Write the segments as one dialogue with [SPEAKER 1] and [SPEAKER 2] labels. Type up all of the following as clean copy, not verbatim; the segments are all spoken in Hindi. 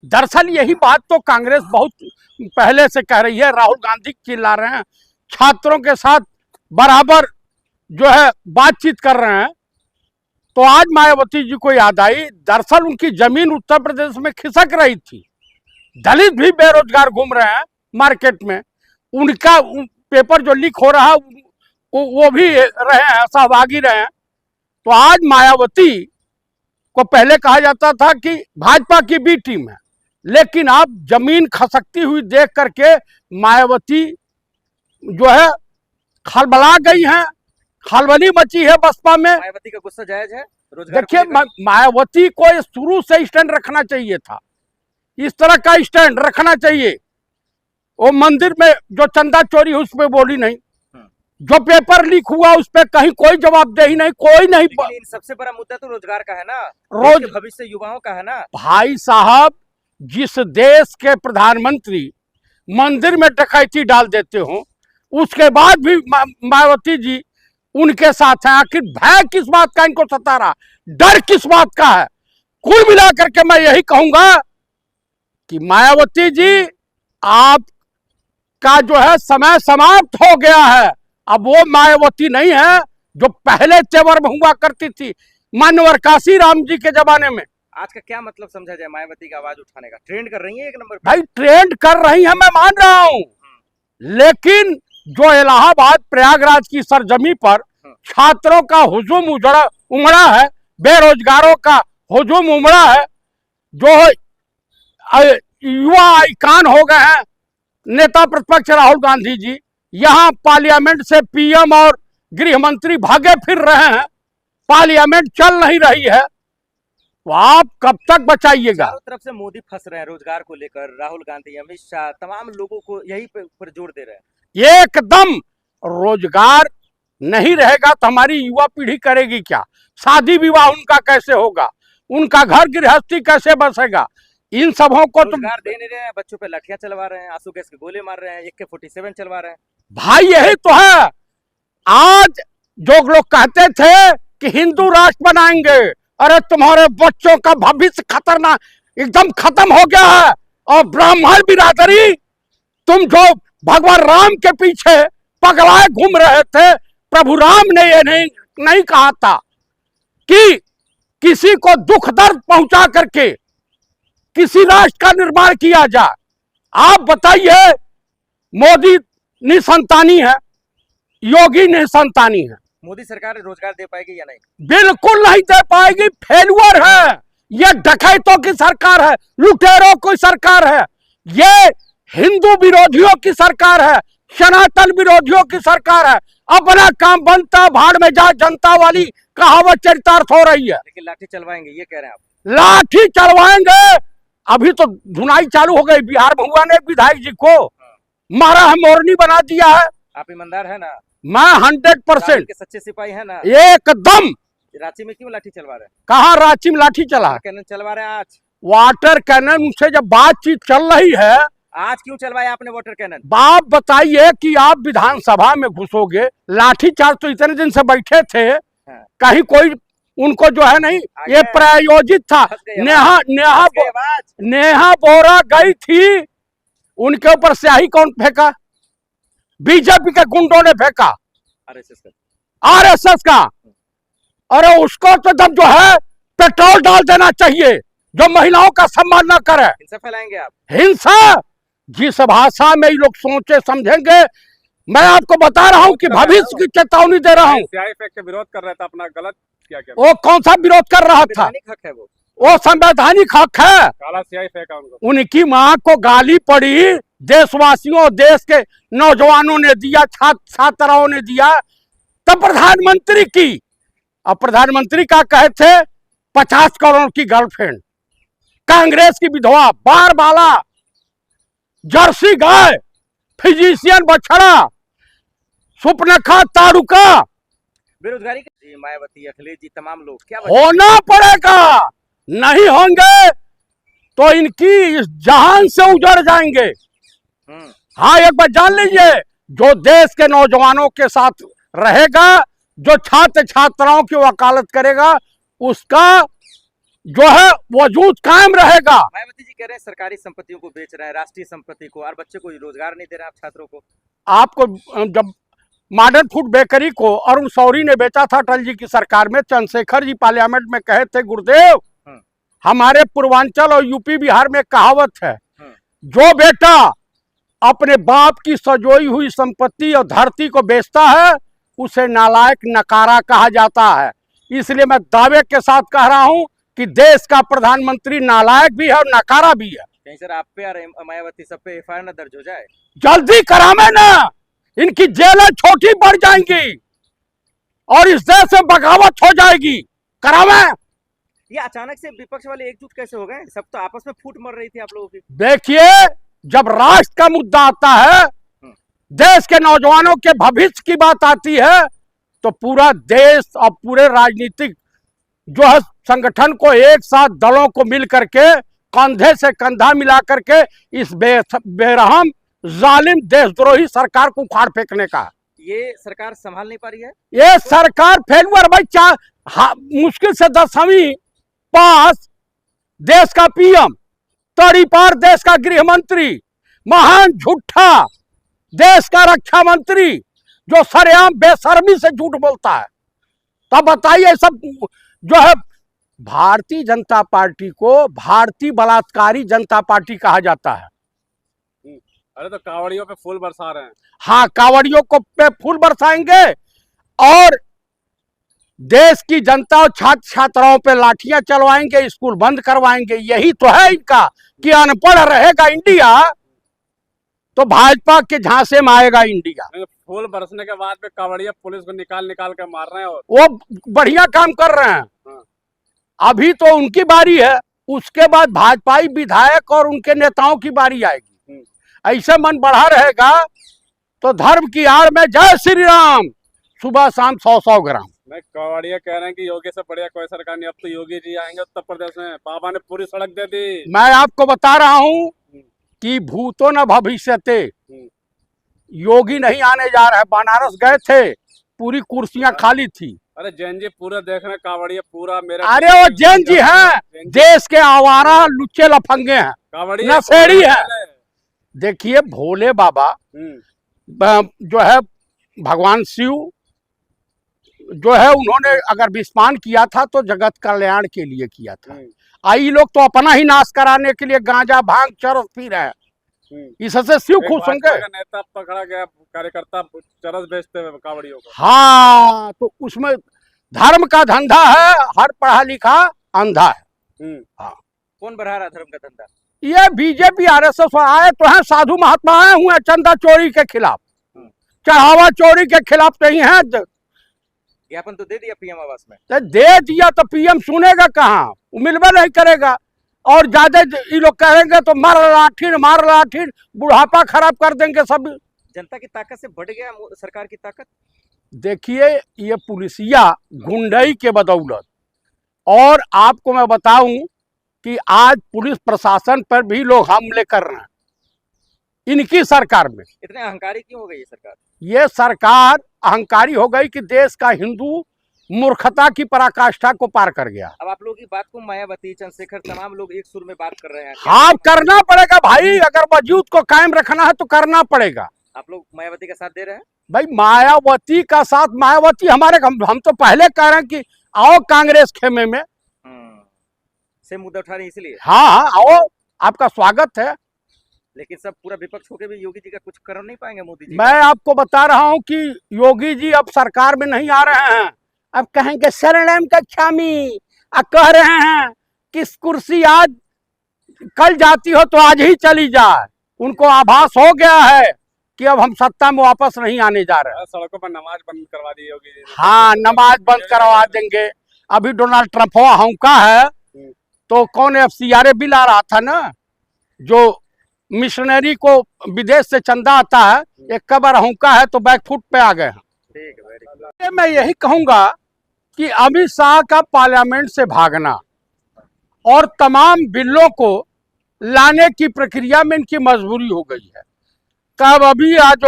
[SPEAKER 1] दरअसल यही बात तो कांग्रेस बहुत पहले से कह रही है। राहुल गांधी चिल्ला रहे हैं, छात्रों के साथ बराबर जो है बातचीत कर रहे हैं। तो आज मायावती जी को याद आई, दरअसल उनकी जमीन उत्तर प्रदेश में खिसक रही थी, दलित भी बेरोजगार घूम रहे हैं मार्केट में, उनका पेपर जो लीक हो रहा है वो भी रहे हैं, सहभागी रहे हैं। तो आज मायावती को पहले कहा जाता था कि भाजपा की बी टीम है, लेकिन अब जमीन खसकती हुई देख करके मायावती जो है खलबला गई हैं, खलबली मची है बसपा में।
[SPEAKER 2] मायावती का गुस्सा जायज है?
[SPEAKER 1] देखिए, मायावती को शुरू से स्टैंड रखना चाहिए था, इस तरह का स्टैंड रखना चाहिए। वो मंदिर में जो चंदा चोरी हुई उस पर बोली नहीं, जो पेपर लीक हुआ उस पर कहीं कोई जवाबदेही नहीं, कोई नहीं।
[SPEAKER 2] सबसे बड़ा मुद्दा तो रोजगार का है ना, भविष्य युवाओं का है ना।
[SPEAKER 1] भाई साहब, जिस देश के प्रधानमंत्री मंदिर में डकैती डाल देते हो, उसके बाद भी मायावती जी उनके साथ हैं। आखिर भय किस बात का इनको सता रहा, डर किस बात का है? कुल मिलाकर के मैं यही कहूंगा कि मायावती जी, आपका जो है समय समाप्त हो गया है। अब वो मायावती नहीं है जो पहले तेवर में हुआ करती थी मान्यवर काशी राम जी के जमाने में।
[SPEAKER 2] आज का क्या मतलब समझा जाए मायावती का आवाज उठाने का? ट्रेंड कर रही है एक नंबर पे।
[SPEAKER 1] भाई ट्रेंड कर रही है, मैं मान रहा हूं, लेकिन जो इलाहाबाद प्रयागराज की सरजमी पर छात्रों का हुजूम उमड़ा है, बेरोजगारों का हुजूम उमड़ा है, जो युवा आइकान हो गए हैं नेता प्रतिपक्ष राहुल गांधी जी, यहां पार्लियामेंट से पीएम और गृह मंत्री भागे फिर रहे हैं, पार्लियामेंट चल नहीं रही है, तो आप कब तक बचाइएगा?
[SPEAKER 2] चारों तरफ से मोदी फंस रहे हैं रोजगार को लेकर, राहुल गांधी, अमित शाह, तमाम लोगों को यही पर जोर दे रहे हैं।
[SPEAKER 1] एकदम रोजगार नहीं रहेगा तो हमारी युवा पीढ़ी करेगी क्या? शादी विवाह उनका कैसे होगा? उनका घर गृहस्थी कैसे बसेगा? इन सबों को तो
[SPEAKER 2] रोजगार दे नहीं रहे हैं, बच्चों पे लाठियां चलवा रहे हैं, आंसू गैस के गोले मार रहे हैं, AK-47 चलवा रहे हैं।
[SPEAKER 1] भाई यही तो है। आज जो लोग कहते थे कि हिंदू राष्ट्र बनाएंगे, अरे तुम्हारे बच्चों का भविष्य खतरनाक एकदम खत्म हो गया है। और ब्राह्मण बिरादरी, तुम जो भगवान राम के पीछे पगलाए घूम रहे थे, प्रभु राम ने ये नहीं कहा था कि किसी को दुख दर्द पहुंचा करके किसी राष्ट्र का निर्माण किया जाए। आप बताइए, मोदी निसंतानी है, योगी निसंतानी है,
[SPEAKER 2] मोदी सरकार रोजगार दे पाएगी या नहीं?
[SPEAKER 1] बिल्कुल नहीं दे पाएगी, फेल्यूर है। ये डकैतों की सरकार है, लुटेरों की सरकार है, ये हिंदू विरोधियों की सरकार है, सनातन विरोधियों की सरकार है। अपना काम बनता भाड़ में जा जनता वाली कहावत चरितार्थ हो रही है।
[SPEAKER 2] लेकिन लाठी चलवाएंगे ये कह रहे हैं आप?
[SPEAKER 1] लाठी चलवाएंगे। अभी तो धुनाई चालू हो गई, बिहार में हुआ ने विधायक जी को मारा है, मोरनी बना दिया है।
[SPEAKER 2] आप ईमानदार है ना?
[SPEAKER 1] मैं 100%
[SPEAKER 2] सच्चे सिपाही है ना?
[SPEAKER 1] एकदम।
[SPEAKER 2] रांची में क्यों लाठी चलवा रहे हैं?
[SPEAKER 1] कहाँ रांची में लाठी चला?
[SPEAKER 2] कैनन चलवा रहे हैं आज।
[SPEAKER 1] वाटर कैनन, उनसे जब बातचीत चल रही है,
[SPEAKER 2] आज क्यों चलवाया आपने वाटर कैनन?
[SPEAKER 1] आप बताइए कि आप विधानसभा में घुसोगे, लाठी चार्ज तो इतने दिन से बैठे थे, कहीं कोई उनको जो है नहीं, ये प्रायोजित था। नेहा बोरा गई थी, उनके ऊपर स्याही कौन फेंका? बीजेपी के गुंडों ने फेंका, आरएसएस का। अरे उसको तो दम जो है पेट्रोल डाल देना चाहिए, जो महिलाओं का सम्मान न करे।
[SPEAKER 2] हिंसा फैलाएंगे आप?
[SPEAKER 1] हिंसा जिस भाषा में ये लोग सोचे समझेंगे, मैं आपको बता रहा हूं कि भविष्य की चेतावनी दे रहा हूं।
[SPEAKER 3] का विरोध कर रहा था, अपना गलत क्या
[SPEAKER 1] वो कौन सा विरोध कर रहा था?
[SPEAKER 2] हक है
[SPEAKER 1] वो संवैधानिक हक है।
[SPEAKER 3] काला स्याही फेंका उनको।
[SPEAKER 1] उनकी मां को गाली पड़ी, देशवासियों, देश के नौजवानों ने दिया, छात्राओं ने दिया, तब प्रधानमंत्री की। अब प्रधानमंत्री का कहे थे 50 करोड़ की गर्लफ्रेंड, कांग्रेस की विधवा, बार बाला, जर्सी गाय, फिजिशियन बछड़ा, सुपनखा तारुका,
[SPEAKER 2] बेरोजगारी जी, मायावती, अखिलेश जी, तमाम लोग क्या
[SPEAKER 1] होना पड़ेगा। नहीं होंगे तो इनकी इस जहान से उजड़ जाएंगे। हाँ, एक बार जान लीजिए, जो देश के नौजवानों के साथ रहेगा, जो छात्र छात्राओं की वकालत करेगा, उसका जो है वजूद कायम रहेगा।
[SPEAKER 2] मायावती जी कह रहे हैं सरकारी संपत्तियों को बेच रहे हैं, राष्ट्रीय संपत्ति को, और बच्चे को रोजगार नहीं दे रहे हैं आप छात्रों को।
[SPEAKER 1] आपको जब मॉडर्न फूड बेकरी को अरुण शौरी ने बेचा था अटल जी की सरकार में, चंद्रशेखर जी पार्लियामेंट में कहे थे, गुरुदेव हमारे पूर्वांचल और यूपी बिहार में कहावत है, जो बेटा अपने बाप की सजोई हुई संपत्ति और धरती को बेचता है उसे नालायक नकारा कहा जाता है। इसलिए मैं दावे के साथ कह रहा हूं कि देश का प्रधानमंत्री नालायक भी है और नकारा भी है।
[SPEAKER 2] कहीं सर आप पे और मायावती सब पे एफआईआर न दर्ज हो जाए?
[SPEAKER 1] जल्दी करावे ना, इनकी जेलें छोटी बढ़ जाएंगी और इस देश से बगावत हो जाएगी। करावे।
[SPEAKER 2] ये अचानक से विपक्ष वाले एकजुट कैसे हो गए? सब तो आपस में फूट मर रही थी आप लोगों की।
[SPEAKER 1] देखिए, जब राष्ट्र का मुद्दा आता है, देश के नौजवानों के भविष्य की बात आती है, तो पूरा देश और पूरे राजनीतिक जो है संगठन को एक साथ दलों को मिल करके कंधे से कंधा मिला करके इस बेरहम जालिम देशद्रोही सरकार को उखाड़ फेंकने का।
[SPEAKER 2] ये सरकार संभाल नहीं पा रही है।
[SPEAKER 1] ये सरकार फेलुअर भाई, मुश्किल से 10वीं पास देश का पीएम, तड़ी पार देश का गृह मंत्री, महान झूठा देश का रक्षा मंत्री जो सरेआम बेशर्मी से झूठ बोलता है। तब बताइए, सब जो है भारतीय जनता पार्टी को भारतीय बलात्कारी जनता पार्टी कहा जाता है।
[SPEAKER 3] अरे तो कावड़ियों पे फूल बरसा रहे हैं।
[SPEAKER 1] हाँ, कावड़ियों को पे फूल बरसाएंगे और देश की जनता और छात्र छात्राओं पे लाठियां चलवाएंगे, स्कूल बंद करवाएंगे। यही तो है इनका कि अनपढ़ रहेगा इंडिया तो भाजपा के झांसे में आएगा इंडिया।
[SPEAKER 3] फूल बरसने के बाद में कावड़िया पुलिस को निकाल निकाल कर मार रहे हैं और
[SPEAKER 1] वो बढ़िया काम कर रहे हैं। अभी तो उनकी बारी है, उसके बाद भाजपाई विधायक और उनके नेताओं की बारी आएगी। ऐसे मन बढ़ा रहेगा तो धर्म की आड़ में जय श्री राम सुबह शाम 100-100 ग्राम।
[SPEAKER 3] मैं कावड़िया कह रहे हैं कि योगी से बढ़िया कोई सरकार नहीं। अब तो योगी जी आएंगे उत्तर प्रदेश में, बाबा ने पूरी सड़क दे दी।
[SPEAKER 1] मैं आपको बता रहा हूं कि भूतो न भविष्यते, योगी नहीं आने जा रहे। बनारस गए थे, पूरी कुर्सियां खाली थी।
[SPEAKER 3] अरे जैन जी पूरा देख रहे हैं, कावड़िया पूरा मेरा।
[SPEAKER 1] अरे वो जैन जी हैं, देश के आवारा लुच्चे लफंगे हैं, नशेड़ी है। देखिए भोले बाबा जो है, भगवान शिव जो है, उन्होंने अगर विस्मान किया था तो जगत कल्याण के लिए किया था। आई लोग तो अपना ही नाश कराने के लिए गांजा भांग चरस पी रहे हैं। इससे शिव खुश होंगे।
[SPEAKER 3] नेता पकड़ा गया, कार्यकर्ता चरस बेचते हुए कावड़ियों को।
[SPEAKER 1] हाँ, तो उसमें धर्म का धंधा है, हर पढ़ा लिखा अंधा है। हाँ।
[SPEAKER 2] कौन बढ़ा रहा धर्म का धंधा?
[SPEAKER 1] ये बीजेपी आरएसएस आए तो है, साधु महात्मा आए हुए चंदा चोरी के खिलाफ, चढ़ावा चोरी के खिलाफ नहीं है।
[SPEAKER 2] ज्ञापन तो दे दिया पीएम आवास में।
[SPEAKER 1] तो दे दिया तो पीएम सुनेगा कहाँ, मिलवे नहीं करेगा। और ज्यादा ये लोग कहेंगे तो मार लाठीन बुढ़ापा खराब कर देंगे सब।
[SPEAKER 2] जनता की ताकत से बढ़ गया सरकार की ताकत।
[SPEAKER 1] देखिए, ये पुलिसिया गुंडई के बदौलत, और आपको मैं बताऊं कि आज पुलिस प्रशासन पर भी लोग हमले कर रहे हैं इनकी सरकार में।
[SPEAKER 2] इतने अहंकारी क्यों हो गई ये सरकार?
[SPEAKER 1] ये सरकार अहंकारी हो गई कि देश का हिंदू मूर्खता की पराकाष्ठा को पार कर गया।
[SPEAKER 2] अब आप लोगों की बात को मायावती, चंद्रशेखर, तमाम लोग एक सुर में बात कर रहे हैं।
[SPEAKER 1] हाँ, करना पड़ेगा भाई, अगर वजूद को कायम रखना है तो करना पड़ेगा।
[SPEAKER 2] आप लोग मायावती का साथ दे रहे हैं?
[SPEAKER 1] भाई मायावती का साथ, मायावती हमारे, हम तो पहले कह रहे हैं कि आओ कांग्रेस खेमे में
[SPEAKER 2] से मुद्दा उठा रहे हैं इसलिए।
[SPEAKER 1] हाँ, आओ, आपका स्वागत है।
[SPEAKER 2] लेकिन सब पूरा विपक्ष होकर भी योगी जी का कुछ कर नहीं पाएंगे मोदी जी?
[SPEAKER 1] मैं आपको बता रहा हूं कि योगी जी अब सरकार में नहीं आ रहे हैं। अब कहेंगे शरणम कच्छामी, अब कह रहे हैं कि कुर्सी आज कल जाती हो तो आज ही चली जाए। उनको आभास हो गया है कि अब हम सत्ता में वापस नहीं आने जा रहे हैं।
[SPEAKER 3] सड़कों पर नमाज बंद करवा दी योगी जी।
[SPEAKER 1] हाँ, नमाज बंद करवा देंगे। अभी डोनाल्ड ट्रंप हौका है तो कौन FCRA बिल आ रहा था ना, जो मिशनरी को विदेश से चंदा आता है, एक कबर हौका है तो बैकफुट पे आ गए हैं। मैं यही कहूंगा कि अमित शाह का पार्लियामेंट से भागना और तमाम बिलों को लाने की प्रक्रिया में इनकी मजबूरी हो गई है। तब अभी आज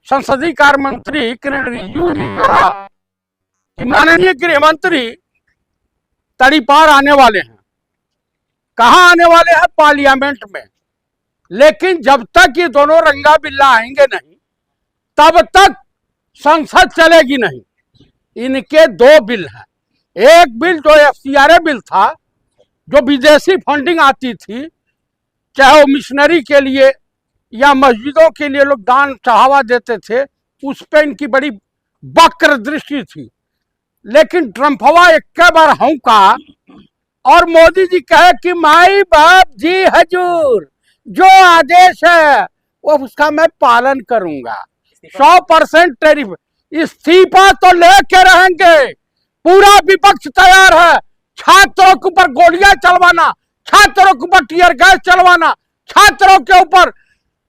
[SPEAKER 1] संसदीय कार्य मंत्री किरण रिजिजू ने कहा कि माननीय गृह मंत्री तड़ी पार आने वाले हैं कहाँ आने वाले हैं? पार्लियामेंट में। लेकिन जब तक ये दोनों रंगा बिल्ला आएंगे नहीं, तब तक संसद चलेगी नहीं। इनके दो बिल हैं। एक बिल जो FCRA बिल था, जो विदेशी फंडिंग आती थी, चाहे वो मिशनरी के लिए या मस्जिदों के लिए लोग दान चढ़ावा देते थे, उस पे इनकी बड़ी वक्र दृष्टि थी। लेकिन ट्रम्पवा एक बार हौंका और मोदी जी कहे कि माई बाप जी हजूर, जो आदेश है वो उसका मैं पालन करूंगा। 100% टैरिफ। इस्तीफा तो लेके रहेंगे, पूरा विपक्ष तैयार है। छात्रों के ऊपर गोलियां चलवाना, छात्रों के ऊपर टीयर गैस चलवाना, छात्रों के ऊपर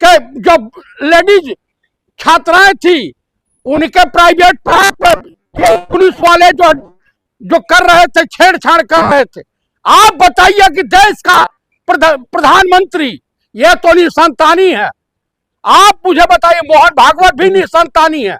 [SPEAKER 1] के जो लेडीज छात्राएं थी उनके प्राइवेट पुलिस वाले जो कर रहे थे, छेड़छाड़ कर रहे थे। आप बताइए कि देश का प्रधानमंत्री ये तो निसंतानी है। आप मुझे बताइए, मोहन भागवत भी निसंतानी है।